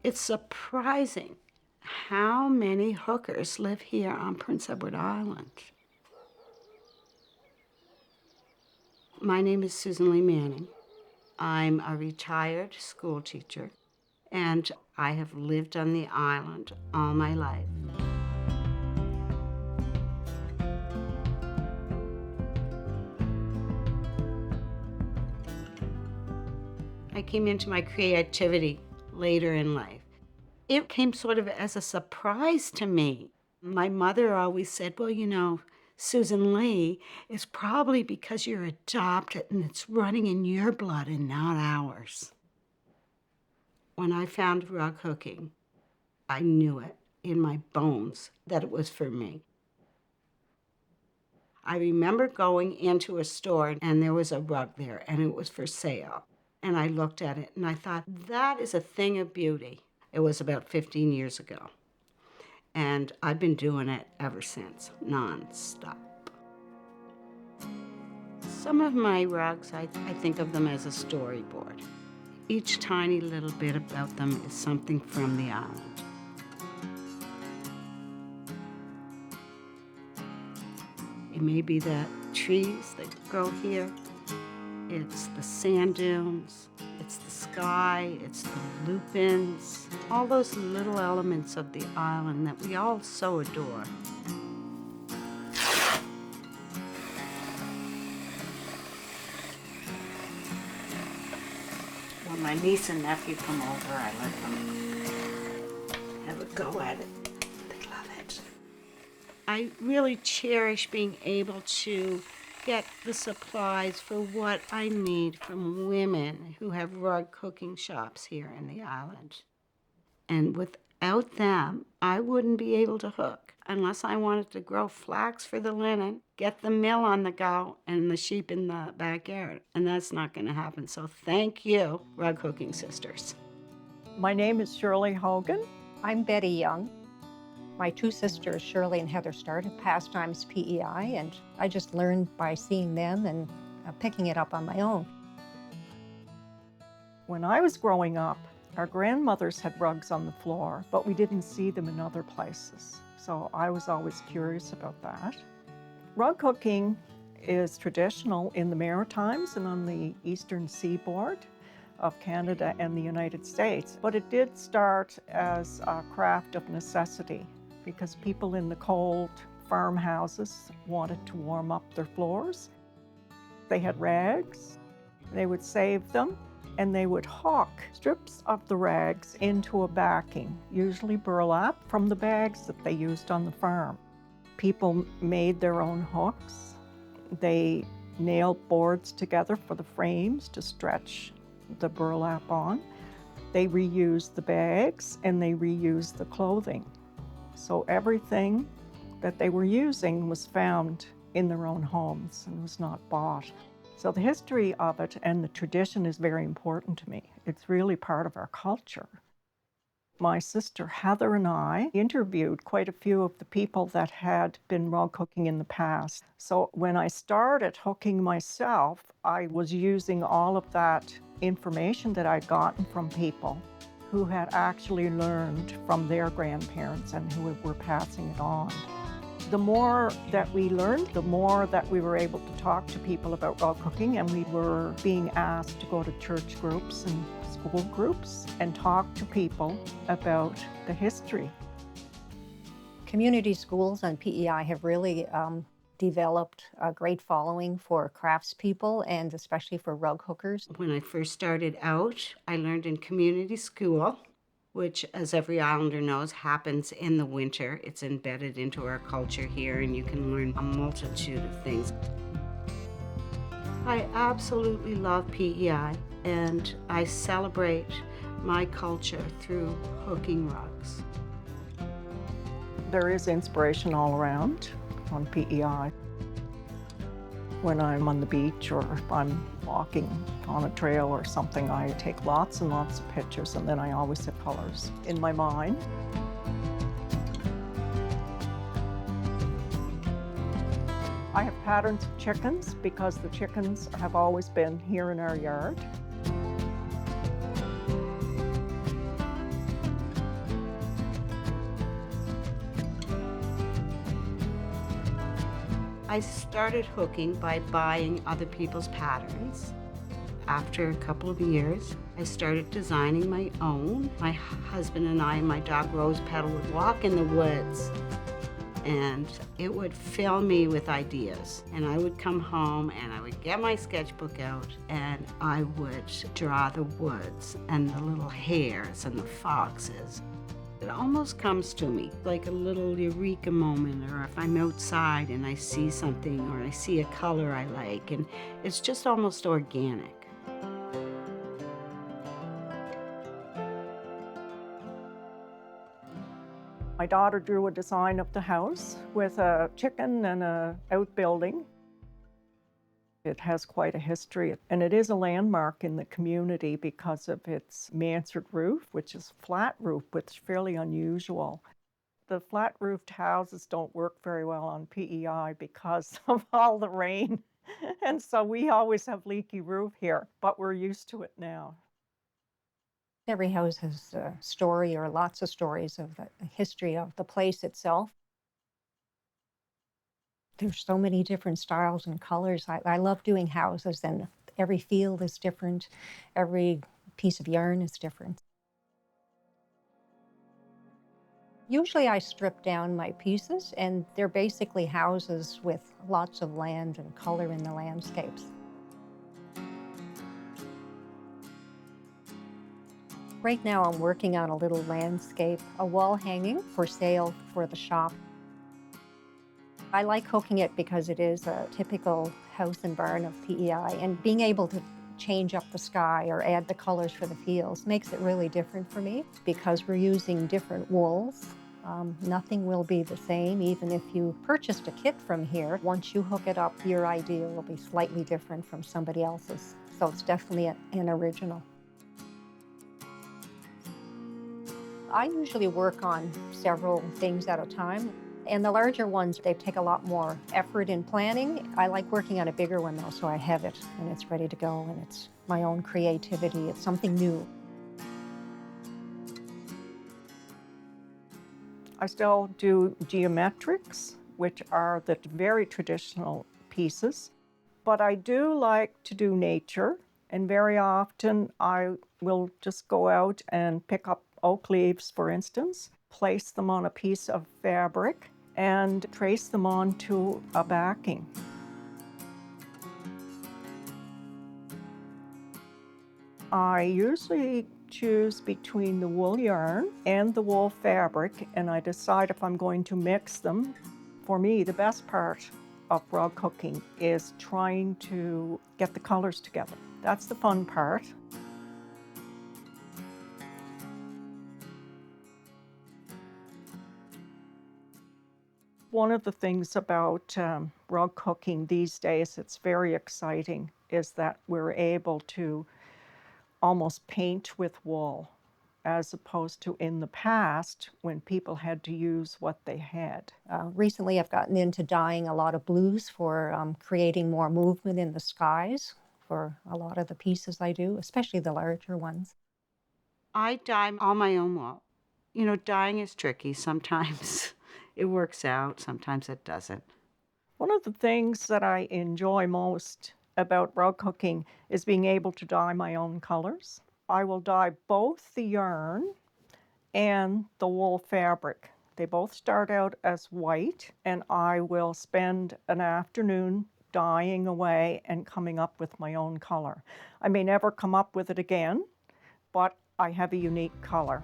It's surprising how many hookers live here on Prince Edward Island. My name is Susan Lea Manning. I'm a retired school teacher, and I have lived on the island all my life. I came into my creativity later in life. It came sort of as a surprise to me. My mother always said, well, you know, Susan Lea, is probably because you're adopted and it's running in your blood and not ours. When I found rug hooking, I knew it in my bones that it was for me. I remember going into a store and there was a rug there and it was for sale. And I looked at it and I thought, that is a thing of beauty. It was about 15 years ago. And I've been doing it ever since, nonstop. Some of my rugs, I think of them as a storyboard. Each tiny little bit about them is something from the island. It may be the trees that grow here. It's the sand dunes, it's the sky, it's the lupins, all those little elements of the island that we all so adore. When my niece and nephew come over, I let them have a go at it. They love it. I really cherish being able to get the supplies for what I need from women who have rug cooking shops here in the island. And without them, I wouldn't be able to hook unless I wanted to grow flax for the linen, get the mill on the go, and the sheep in the backyard. And that's not going to happen. So thank you, rug hooking sisters. My name is Shirlee Hogan. I'm Bette Young. My two sisters, Shirlee and Heather, started Pastimes PEI, and I just learned by seeing them and picking it up on my own. When I was growing up, our grandmothers had rugs on the floor, but we didn't see them in other places. So I was always curious about that. Rug hooking is traditional in the Maritimes and on the eastern seaboard of Canada and the United States, but it did start as a craft of necessity, because people in the cold farmhouses wanted to warm up their floors. They had rags, they would save them, and they would hawk strips of the rags into a backing, usually burlap, from the bags that they used on the farm. People made their own hooks. They nailed boards together for the frames to stretch the burlap on. They reused the bags and they reused the clothing. So everything that they were using was found in their own homes and was not bought. So the history of it and the tradition is very important to me. It's really part of our culture. My sister Heather and I interviewed quite a few of the people that had been rug hooking in the past. So when I started hooking myself, I was using all of that information that I'd gotten from people who had actually learned from their grandparents and who were passing it on. The more that we learned, the more that we were able to talk to people about rug hooking, and we were being asked to go to church groups and school groups and talk to people about the history. Community schools and PEI have really developed a great following for craftspeople and especially for rug hookers. When I first started out, I learned in community school, which, as every islander knows, happens in the winter. It's embedded into our culture here, and you can learn a multitude of things. I absolutely love PEI, and I celebrate my culture through hooking rugs. There is inspiration all around on PEI. When I'm on the beach or if I'm walking on a trail or something, I take lots and lots of pictures, and then I always have colors in my mind. I have patterns of chickens because the chickens have always been here in our yard. I started hooking by buying other people's patterns. After a couple of years, I started designing my own. My husband and I and my dog Rose Petal would walk in the woods, and it would fill me with ideas. And I would come home and I would get my sketchbook out and I would draw the woods and the little hares and the foxes. It almost comes to me like a little eureka moment, or if I'm outside and I see something or I see a color I like, and it's just almost organic. My daughter drew a design of the house with a chicken and an outbuilding. It has quite a history, and it is a landmark in the community because of its mansard roof, which is flat roof, which is fairly unusual. The flat-roofed houses don't work very well on PEI because of all the rain, and so we always have leaky roof here, but we're used to it now. Every house has a story or lots of stories of the history of the place itself. There's so many different styles and colors. I love doing houses, and every field is different. Every piece of yarn is different. Usually I strip down my pieces, and they're basically houses with lots of land and color in the landscapes. Right now I'm working on a little landscape, a wall hanging for sale for the shop. I like hooking it because it is a typical house and barn of PEI, and being able to change up the sky or add the colors for the fields makes it really different for me. Because we're using different wools, nothing will be the same. Even if you purchased a kit from here, once you hook it up, your idea will be slightly different from somebody else's. So it's definitely an original. I usually work on several things at a time. And the larger ones, they take a lot more effort in planning. I like working on a bigger one though, so I have it and it's ready to go, and it's my own creativity. It's something new. I still do geometrics, which are the very traditional pieces, but I do like to do nature, and very often I will just go out and pick up oak leaves, for instance, place them on a piece of fabric, and trace them onto a backing. I usually choose between the wool yarn and the wool fabric, and I decide if I'm going to mix them. For me, the best part of rug hooking is trying to get the colors together. That's the fun part. One of the things about rug hooking these days, it's very exciting, is that we're able to almost paint with wool, as opposed to in the past when people had to use what they had. Recently I've gotten into dyeing a lot of blues for creating more movement in the skies for a lot of the pieces I do, especially the larger ones. I dye all my own wool. You know, dyeing is tricky. Sometimes it works out, sometimes it doesn't. One of the things that I enjoy most about rug hooking is being able to dye my own colors. I will dye both the yarn and the wool fabric. They both start out as white, and I will spend an afternoon dyeing away and coming up with my own color. I may never come up with it again, but I have a unique color.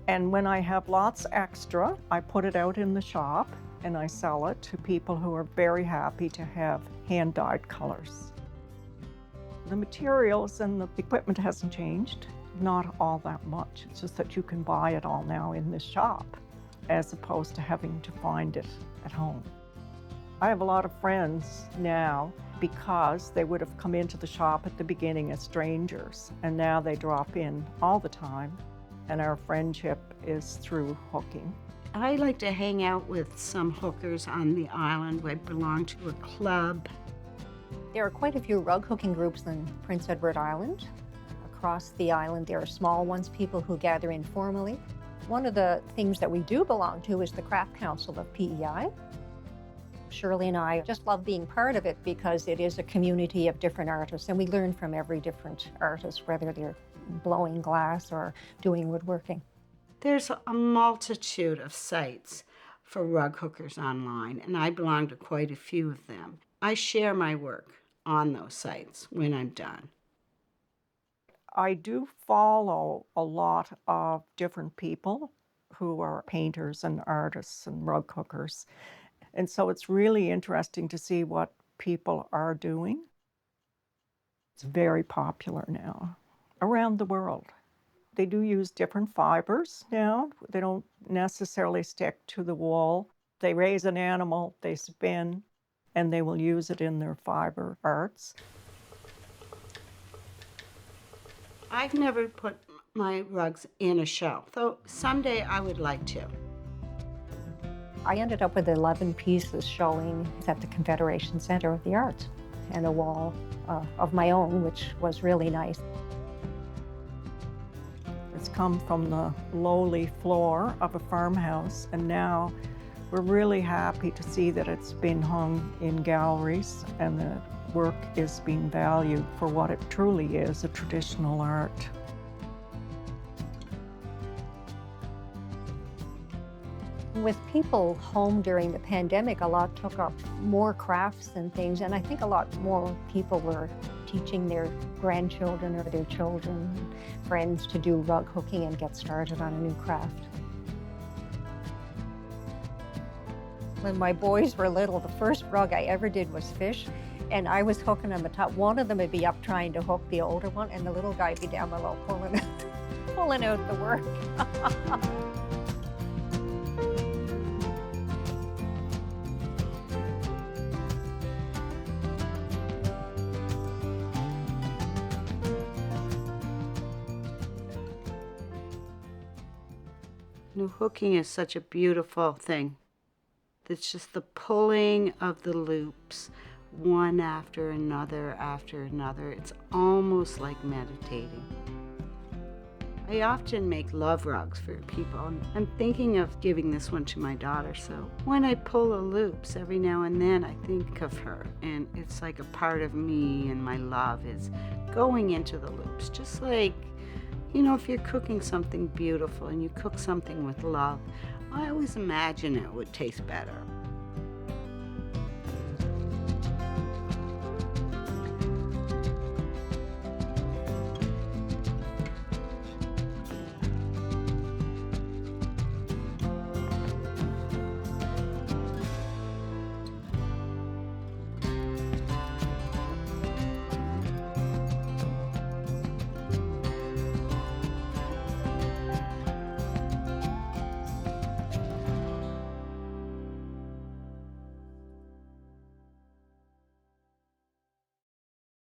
And when I have lots extra, I put it out in the shop and I sell it to people who are very happy to have hand-dyed colors. The materials and the equipment hasn't changed, not all that much. It's just that you can buy it all now in the shop as opposed to having to find it at home. I have a lot of friends now because they would have come into the shop at the beginning as strangers, and now they drop in all the time, and our friendship is through hooking. I like to hang out with some hookers on the island. I belong to a club. There are quite a few rug hooking groups in Prince Edward Island. Across the island, there are small ones, people who gather informally. One of the things that we do belong to is the Craft Council of PEI. Shirley and I just love being part of it because it is a community of different artists, and we learn from every different artist, whether they're blowing glass or doing woodworking. There's a multitude of sites for rug hookers online, and I belong to quite a few of them. I share my work on those sites when I'm done. I do follow a lot of different people who are painters and artists and rug hookers. And so it's really interesting to see what people are doing. It's very popular now around the world. They do use different fibers now. They don't necessarily stick to the wool. They raise an animal, they spin, and they will use it in their fiber arts. I've never put my rugs in a show, though someday I would like to. I ended up with 11 pieces showing at the Confederation Center of the Arts and a wall of my own, which was really nice. It's come from the lowly floor of a farmhouse, and now we're really happy to see that it's been hung in galleries and the work is being valued for what it truly is, a traditional art. With people home during the pandemic, a lot took up more crafts and things, and I think a lot more people were teaching their grandchildren or their children, friends to do rug hooking and get started on a new craft. When my boys were little, the first rug I ever did was fish, and I was hooking on the top. One of them would be up trying to hook the older one, and the little guy would be down below pulling out the work. Hooking is such a beautiful thing. It's just the pulling of the loops, one after another after another. It's almost like meditating. I often make love rugs for people. I'm thinking of giving this one to my daughter, so when I pull the loops, every now and then I think of her, and it's like a part of me and my love is going into the loops, just like, you know, if you're cooking something beautiful and you cook something with love, I always imagine it would taste better.